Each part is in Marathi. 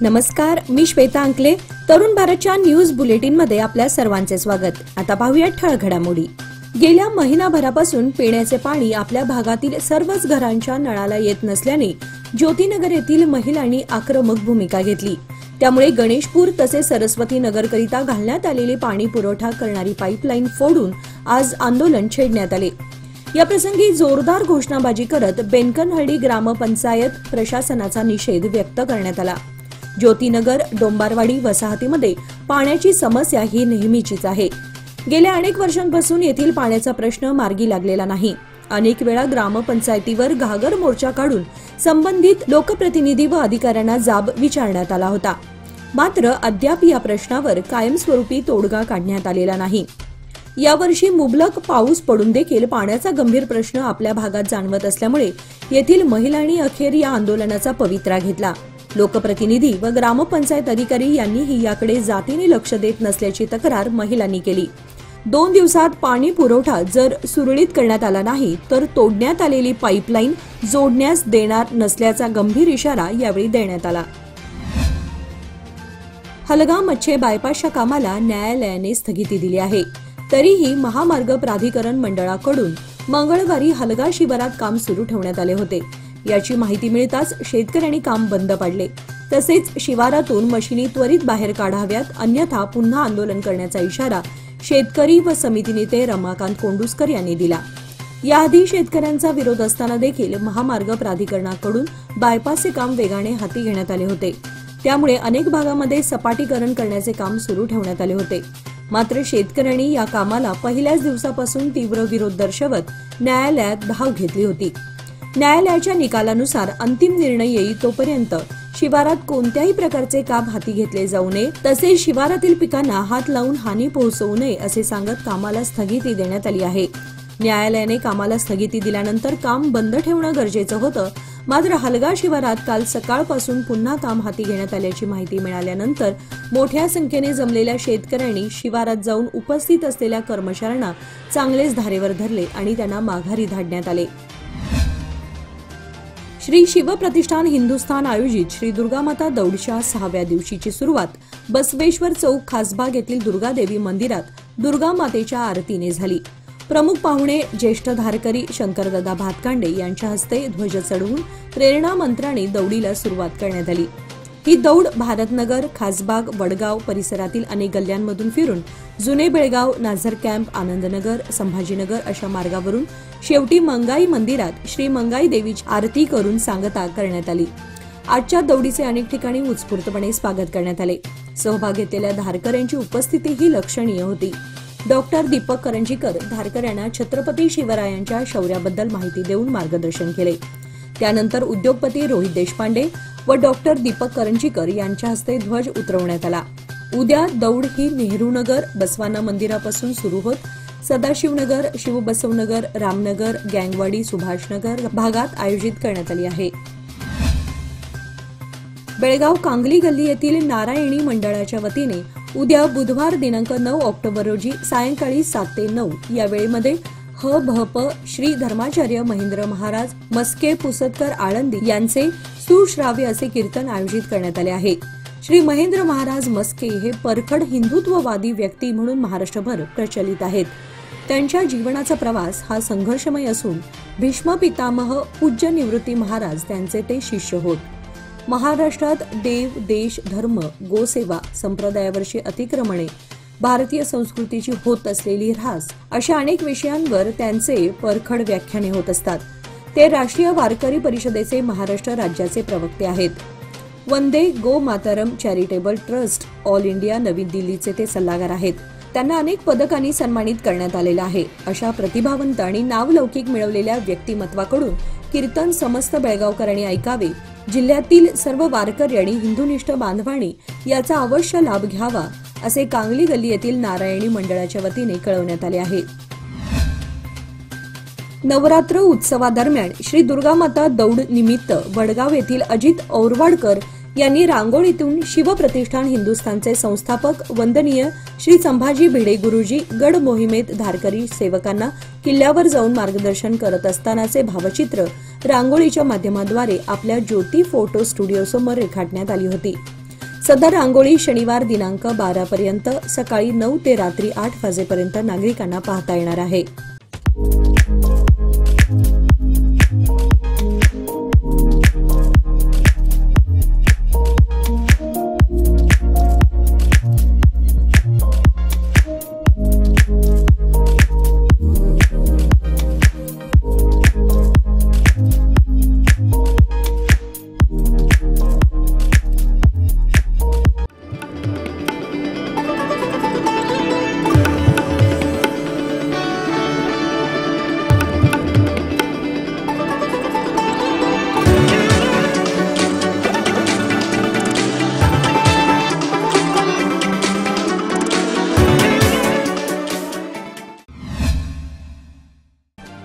नमस्कार, मी श्वेता अंकले. तरुण भारतच्या न्यूज बुलेटिन मध्ये आपल्या सर्वांचे स्वागत. आता पाहूया ठळक घडामोडी. गेल्या महिनाभरापासून पिण्याचे पाणी आपल्या भागातील सर्वच घरांच्या नळाला येत नसल्याने ज्योतिनगर येथील महिलांनी आक्रमक भूमिका घेतली. त्यामुळे गणेशपूर तसेच सरस्वती नगरकरिता घालण्यात आलेली पाणी पुरवठा करणारी पाईपलाईन फोडून आज आंदोलन छेडण्यात आले. याप्रसंगी जोरदार घोषणाबाजी करत बेनकनहळ्ळी ग्रामपंचायत प्रशासनाचा निषेध व्यक्त करण्यात आला. ज्योतिनगर डोंबारवाडी वसाहतीमध्ये पाण्याची समस्या ही नेहमीचीच आहे. गेल्या अनेक वर्षांपासून येथील पाण्याचा प्रश्न मार्गी लागलेला नाही. अनेक वेळा ग्रामपंचायतीवर घागर मोर्चा काढून संबंधित लोकप्रतिनिधी व अधिकाऱ्यांना जाब विचारण्यात आला होता. मात्र अद्याप या प्रश्नावर कायमस्वरूपी तोडगा काढण्यात आलेला नाही. यावर्षी मुबलक पाऊस पडून देखील पाण्याचा गंभीर प्रश्न आपल्या भागात जाणवत असल्यामुळे येथील महिलांनी अखेर या आंदोलनाचा पवित्रा घेतला. लोकप्रतिनिधी व ग्रामपंचायत अधिकारी यांनीही याकडे जातीने लक्ष देत नसल्याची तक्रार महिलांनी केली. 2 दिवसात पाणी पुरवठा जर सुरळीत करण्यात आला नाही तर तोडण्यात आलेली पाईपलाईन जोडण्यास देणार नसल्याचा गंभीर इशारा यावेळी देण्यात आला. हलगा-मच्छे बायपासच्या कामाला न्यायालयाने स्थगिती दिली आहे. तरीही महामार्ग प्राधिकरण मंडळाकडून मंगळवारी हलगा शिवारात काम सुरू ठेवण्यात आले होते. याची माहिती मिळताच शेतकऱ्यांनी काम बंद पाडले. तसेच शिवारातून मशिनी त्वरित बाहेर काढाव्यात, अन्यथा पुन्हा आंदोलन करण्याचा इशारा शेतकरी व समिती नेते रमाकांत कोंडुस्कर यांनी दिला. याआधी शेतकऱ्यांचा विरोध असताना देखील महामार्ग प्राधिकरणाकडून बायपासचे काम वेगाने हाती घेण्यात आले होते. त्यामुळे अनेक भागामध्ये सपाटीकरण करण्याचे काम सुरू ठेवण्यात आले होते. मात्र शेतकऱ्यांनी या कामाला पहिल्याच दिवसापासून तीव्र विरोध दर्शवत न्यायालयात धाव घेतली होती. न्यायालयाच्या निकालानुसार अंतिम निर्णय येई तोपर्यंत शिवारात कोणत्याही प्रकारचे काम हाती घेतले जाऊ नये, तसेच शिवारातील पिकांना हात लावून हानी पोहोचवू नये असे सांगत कामाला स्थगिती देण्यात आली आहे. न्यायालयाने कामाला स्थगिती दिल्यानंतर काम बंद ठेवणं गरजेचं होतं. मात्र हलगा शिवारात काल सकाळपासून पुन्हा काम हाती घेण्यात आल्याची माहिती मिळाल्यानंतर मोठ्या संख्येने जमलेल्या शेतकऱ्यांनी शिवारात जाऊन उपस्थित असलेल्या कर्मचाऱ्यांना चांगलेच धारेवर धरले आणि त्यांना माघारी धाडण्यात आले. श्री शिवप्रतिष्ठान हिंदुस्थान आयोजित श्री दुर्गामाता दौडच्या 6व्या दिवशीची सुरुवात बसवेश्वर चौक खासबाग येथील दुर्गादेवी मंदिरात दुर्गामातेच्या आरतीने झाली. प्रमुख पाहुणे ज्येष्ठ धारकरी शंकरदादा भातकांडे यांच्या हस्ते ध्वज चढवून प्रेरणा मंत्राने दौडीला सुरुवात करण्यात आली. ही दौड भारतनगर, खासबाग, वडगाव परिसरातील अनेक गल्ल्यांमधून फिरून जुने बेळगाव, नाझर कॅम्प, आनंदनगर, संभाजीनगर अशा मार्गावरून शेवटी मंगाई मंदिरात श्री मंगाई देवीची आरती करून सांगता करण्यात आली. आजच्या दौडीचे अनेक ठिकाणी उत्स्फूर्तपणे स्वागत करण्यात आले. सहभाग घेतलेल्या धारकऱ्यांची उपस्थितीही लक्षणीय होती. डॉक्टर दीपक करंजीकर धारकऱ्यांना छत्रपती शिवरायांच्या शौर्याबद्दल माहिती देऊन मार्गदर्शन केले. त्यानंतर उद्योगपती रोहित देशपांडे व डॉक्टर दीपक करंजीकर यांच्या हस्ते ध्वज उतरवण्यात आला. उद्या दौड ही नेहरूनगर, बसवाना मंदिरापासून सुरू होत सदाशिवनगर, शिवबसवनगर, रामनगर, गँगवाडी, सुभाषनगर भागात आयोजित करण्यात आली आहे. बेळगाव कांगली गल्ली येथील नारायणी मंडळाच्या वतीने उद्या बुधवार दिनांक 9 ऑक्टोबर रोजी सायंकाळी 7 ते 9 या वेळेमध्ये ह.भ.प. श्री धर्माचार्य महेंद्र महाराज मस्के पुसदकर आळंदी यांचे सुश्राव्य असे कीर्तन आयोजित करण्यात आले आहे. श्री महेंद्र महाराज मस्के हे परखड हिंदुत्ववादी व्यक्ती म्हणून महाराष्ट्रभर प्रचलित आहेत. त्यांच्या जीवनाचा प्रवास हा संघर्षमय असून भीष्म पितामह पूज्य निवृत्ती महाराज त्यांचे ते शिष्य होत. महाराष्ट्रात देव, देश, धर्म, गोसेवा, संप्रदायावरची अतिक्रमणे, भारतीय संस्कृतीची होत असलेली ऱ्हास अशा अनेक विषयांवर त्यांचे परखड व्याख्याने होत असतात. ते राष्ट्रीय वारकरी परिषदेचे महाराष्ट्र राज्याचे प्रवक्ते आहेत. Vande Go Mataram charitable trust all India नवी दिल्लीचे ते सल्लागार आहेत. त्यांना अनेक पदकांनी सन्मानित करण्यात आलेलं आहे. अशा प्रतिभावंत आणि नावलौकिक मिळवलेल्या व्यक्तिमत्वाकडून कीर्तन समस्त बेळगावकरांनी ऐकावे, जिल्ह्यातील सर्व वारकरी आणि हिंदुनिष्ठ बांधवांनी याचा अवश्य लाभ घ्यावा असे कांगली गल्ली येथील नारायणी मंडळाच्या वतीने कळवण्यात आले आहे. नवरात्र उत्सवादरम्यान श्री दुर्गामाता दौड निमित्त वडगाव येथील अजित औरवाडकर यांनी रांगोळीतून शिवप्रतिष्ठान हिंदुस्थानचे संस्थापक वंदनीय श्री संभाजी भिडे गुरुजी गड मोहिमेत धारकरी सेवकांना किल्ल्यावर जाऊन मार्गदर्शन करत असतानाचे भावचित्र रांगोळीच्या माध्यमाद्वारे आपल्या ज्योती फोटो स्टुडिओसमोर रेखाटण्यात आली होती. सदर रांगोळी शनिवार दिनांक 12 पर्यंत सकाळी 9 ते रात्री 8 वाजेपर्यंत नागरिकांना पाहता येणार आहे.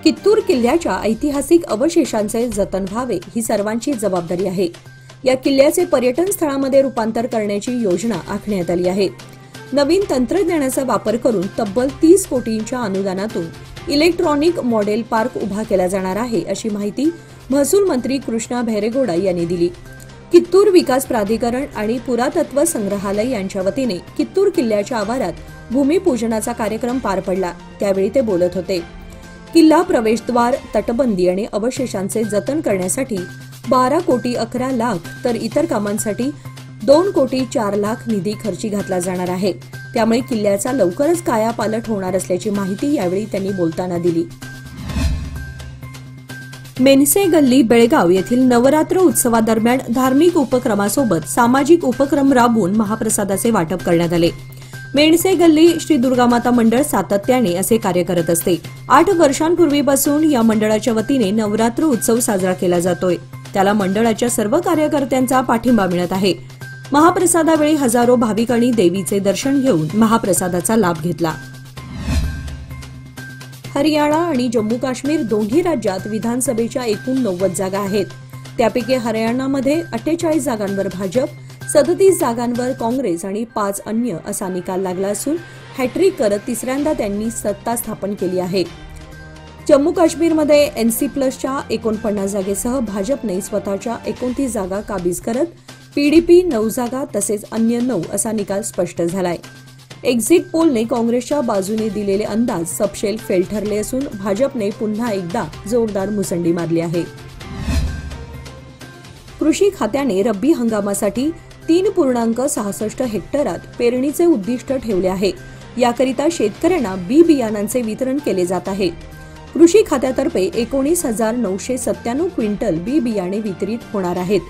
कित्तूर किल्ल्याच्या ऐतिहासिक अवशेषांचे जतन व्हावे ही सर्वांची जबाबदारी आहे. या किल्ल्याचे पर्यटन स्थळामध्ये रूपांतर करण्याची योजना आखण्यात आली आहे. नवीन तंत्रज्ञानाचा वापर करून तब्बल 30 कोटींच्या अनुदानातून इलेक्ट्रॉनिक मॉडेल पार्क उभा केला जाणार आहे, अशी माहिती महसूल मंत्री कृष्णा भैरेगौडा यांनी दिली. कित्तूर विकास प्राधिकरण आणि पुरातत्व संग्रहालय यांच्या वतीने कित्तूर किल्ल्याच्या आवारात भूमिपूजनाचा कार्यक्रम पार पडला. त्यावेळी ते बोलत होते. किल्ला प्रवेशद्वार, तटबंदी आणि अवशेषांचे जतन करण्यासाठी 12 कोटी 11 लाख तर इतर कामांसाठी 2 कोटी 4 लाख निधी खर्ची घातला जाणार आहे. त्यामुळे किल्ल्याचा लवकरच कायापालट होणार असल्याची माहिती यावेळी त्यांनी बोलताना दिली. मेनसे गल्ली बेळगाव येथील नवरात्र उत्सवादरम्यान धार्मिक उपक्रमासोबत सामाजिक उपक्रम राबवून महाप्रसादाचे वाटप करण्यात आले. मेणसे गल्ली श्री दुर्गामाता मंडळ सातत्याने असे कार्य करत असते. 8 वर्षांपूर्वीपासून या मंडळाच्या वतीने नवरात्र उत्सव साजरा केला जातोय. त्याला मंडळाच्या सर्व कार्यकर्त्यांचा पाठिंबा मिळत आहे. महाप्रसादावेळी हजारो भाविकांनी देवीचे दर्शन घेऊन महाप्रसादाचा लाभ घेतला. हरियाणा आणि जम्मू काश्मीर दोन्ही राज्यात विधानसभेच्या एकूण 90 जागा आहेत. त्यापैकी हरियाणामध्ये 48 जागांवर भाजप, 37 जागांवर काँग्रेस आणि 5 अन्य असा निकाल लागला असून हॅट्रिक करत तिसऱ्यांदा त्यांनी सत्ता स्थापन केली आहे. जम्मू काश्मीरमध्ये NC+च्या 49 जागेसह भाजपने स्वतःच्या 29 जागा काबीज करत PDP 9 जागा तसेच अन्य 9 असा निकाल स्पष्ट झालाय. एक्झिट पोलने काँग्रेसच्या बाजूने दिलेले अंदाज सपशेल फेल ठरले असून भाजपने पुन्हा एकदा जोरदार मुसंडी मारली आहे. कृषी खात्याने रब्बी हंगामासाठी 3.66 हेक्टरात पेरणीचे उद्दिष्ट ठेवले आहे. याकरिता शेतकऱ्यांना बी बियाणांचे वितरण केले जात आहे. कृषी खात्यातर्फे 19,997 क्विंटल बी बियाणे वितरित होणार आहेत.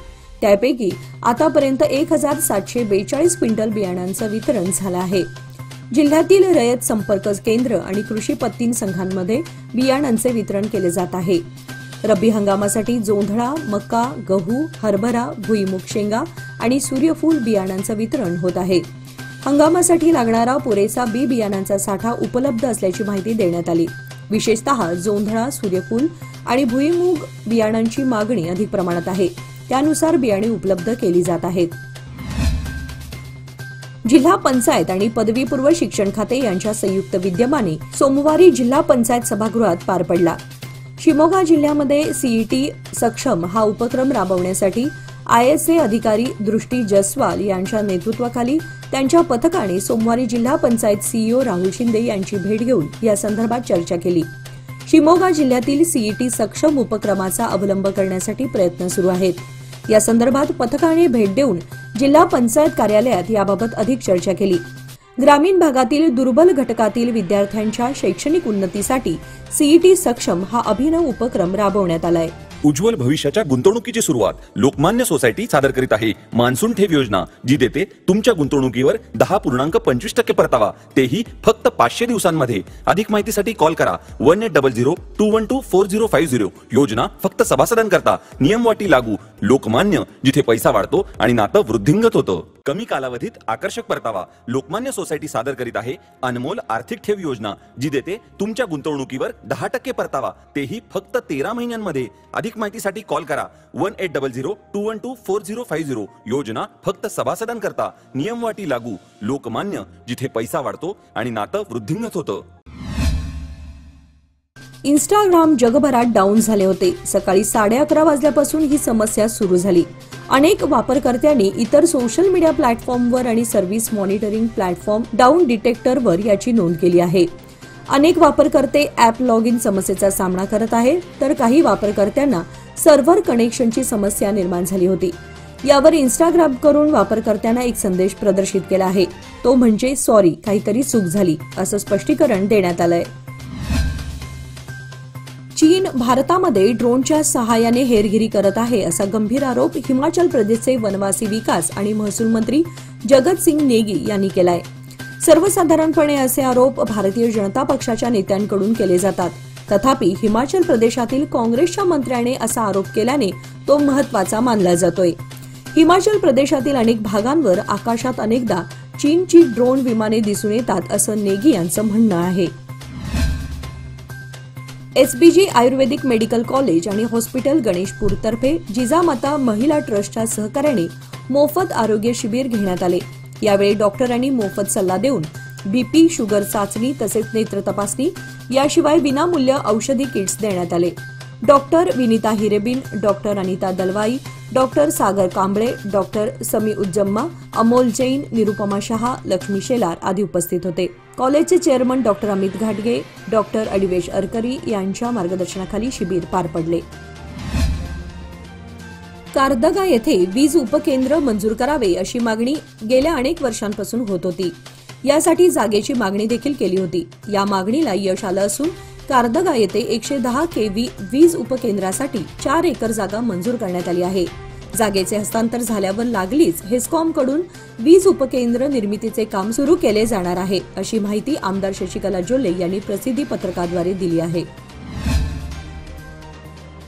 त्यापैकी आतापर्यंत 1,742 क्विंटल बियाणांचं वितरण झालं आहे. जिल्ह्यातील रयत संपर्क केंद्र आणि कृषी पत्तीन संघांमध्ये बियाणांचे वितरण केले जात आहे. रब्बी हंगामासाठी जोंधळा, मका, गहू, हरभरा, भुईमुग शेंगा आणि सूर्यफूल बियाणांचं वितरण होत आहे. हंगामासाठी लागणारा पुरेसा बी बियाणांचा साठा उपलब्ध असल्याची माहिती देण्यात आली. विशेषतः जोंधळा, सूर्यफूल आणि भुईमुग बियाणांची मागणी अधिक प्रमाणात आहे. त्यानुसार बियाणे उपलब्ध केली जात आहेत. जिल्हा पंचायत आणि पदवीपूर्व शिक्षण खाते यांच्या संयुक्त विद्यमाने सोमवारी जिल्हा पंचायत सभागृहात पार पडला. शिमोगा जिल्ह्यामध्ये CET सक्षम हा उपक्रम राबवण्यासाठी ISA अधिकारी दृष्टी जसवाल यांच्या नेतृत्वाखाली त्यांच्या पथकाने सोमवारी जिल्हा पंचायत CEO राहुल शिंदे यांची भेट घेऊन या संदर्भात चर्चा केली. शिमोगा जिल्ह्यातील CET सक्षम उपक्रमाचा अवलंब करण्यासाठी प्रयत्न सुरू आहेत. या संदर्भात पथकाने भेट देऊन जिल्हा पंचायत कार्यालयात याबाबत अधिक चर्चा केली. ग्रामीण भागातील दुर्बल घटकातील विद्यार्थ्यांच्या शैक्षणिक उन्नतीसाठी CET सक्षम हा अभिनव उपक्रम राबवण्यात आलाय. उज्ज्वल भविष्याच्या गुंतवणुकीची सुरुवात लोकमान्य सोसायटी सादर करीत आहे. मान्सून ठेव योजना जी देते तुमच्या गुंतवणुकीवर 10.25% परतावा, तेही फक्त 500 दिवसांमध्ये. अधिक माहितीसाठी कॉल करा 1800-212-4050. योजना फक्त सभासदांकरता. नियमवाटी लागू. लोकमान्य, जिथे पैसा वाढतो आणि नातं वृद्धिंगत होतं. कमी कालावधीत आकर्षक परतावा. लोकमान्य सोसायटी सादर करीत आहे अनमोल आर्थिक ठेव योजना जी देते तुमच्या गुंतवणुकीवर 10% परतावा, तेही फक्त 13 महिन्यांमध्ये. अधिक माहितीसाठी कॉल करा 1800-212-4050. योजना फक्त सभासदांकरता. नियमवाटी लागू. लोकमान्य, जिथे पैसा वाढतो आणि नातं वृद्धिंगत होतं. इंस्टाग्राम जगभरात डाऊन झाले होते. सकाळी 11:30 वाजल्यापासून ही समस्या सुरू झाली. अनेक वापरकर्त्यांनी इतर सोशल मीडिया प्लॅटफॉर्मवर आणि सर्व्हिस मॉनिटरिंग प्लॅटफॉर्म डाऊन डिटेक्टरवर याची नोंद केली आहे. अनेक वापरकर्ते ॲप लॉग इन समस्येचा सामना करत आहेत, तर काही वापरकर्त्यांना सर्व्हर कनेक्शनची समस्या निर्माण झाली होती. यावर इंस्टाग्राम करून वापरकर्त्यांना एक संदेश प्रदर्शित केला आहे. तो म्हणजे सॉरी, काहीतरी चूक झाली असं स्पष्टीकरण देण्यात आलंय. चीन भारतामध्ये ड्रोनच्या सहाय्याने हेरगिरी करत आहे असा गंभीर आरोप हिमाचल प्रदेशचे वनवासी विकास आणि महसूल मंत्री जगत सिंग नेगी यांनी केलाय. सर्वसाधारणपणे असे आरोप भारतीय जनता पक्षाच्या नेत्यांकडून केले जातात. तथापि हिमाचल प्रदेशातील काँग्रेसच्या मंत्र्याने असा आरोप केल्याने तो महत्वाचा मानला जातोय. हिमाचल प्रदेशातील अनेक भागांवर आकाशात अनेकदा चीनची ड्रोन विमाने दिसून येतात असं नेगी यांचं म्हणणं आहे. एसबीजी आयुर्वेदिक मेडिकल कॉलेज आणि हॉस्पिटल गणेशपूरतर्फे जिजामाता महिला ट्रस्टच्या सहकार्याने मोफत आरोग्य शिबिर घेण्यात आले. यावेळी डॉक्टरांनी मोफत सल्ला देऊन बीपी, शुगर चाचणी तसेच नेत्र तपासणी याशिवाय विनामूल्य औषधी किट्स देण्यात आले. Doctor Vinita Hireben, doctor Anita Dalvai, doctor Sagar Kamble, doctor Sami Ujjamma, Amol Jain, Nirupama Shah, Lakshmi Shelar आदी उपस्थित होते. कॉलेजचे चेअरमन डॉक्टर अमित घाटगे, डॉक्टर अडिवेश अरकरी यांच्या मार्गदर्शनाखाली शिबिर पार पडले. कारदगा येथे वीज उपकेंद्र मंजूर करावे अशी मागणी गेल्या अनेक वर्षांपासून होत होती. यासाठी जागेची मागणी देखील केली होती. या मागणीला यश आलं असून कारदगा येथे 110 केव्ही वीज उपकेंद्रासाठी 4 एकर जागा मंजूर करण्यात आली आहे. जागेचे हस्तांतर झाल्यावर लागलीच हेस्कॉमकडून वीज उपकेंद्र निर्मितीचे काम सुरू केले जाणार आहे अशी माहिती आमदार शशिकला जोल्ले यांनी प्रसिद्धी पत्रकाद्वारे दिली आहे.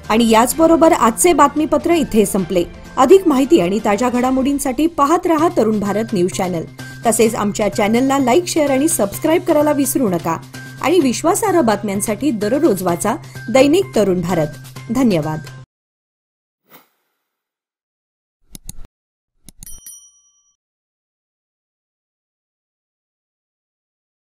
आणि याचबरोबर आजचे बातमीपत्र इथे संपले. अधिक माहिती आणि ताज्या घडामोडींसाठी पाहत रहा तरुण भारत न्यूज चॅनल. तसेच आमच्या चॅनलला लाईक, शेअर आणि सबस्क्राईब करायला विसरू नका. आणि विश्वासार्ह बातम्यांसाठी दररोज वाचा दैनिक तरुण भारत. धन्यवाद.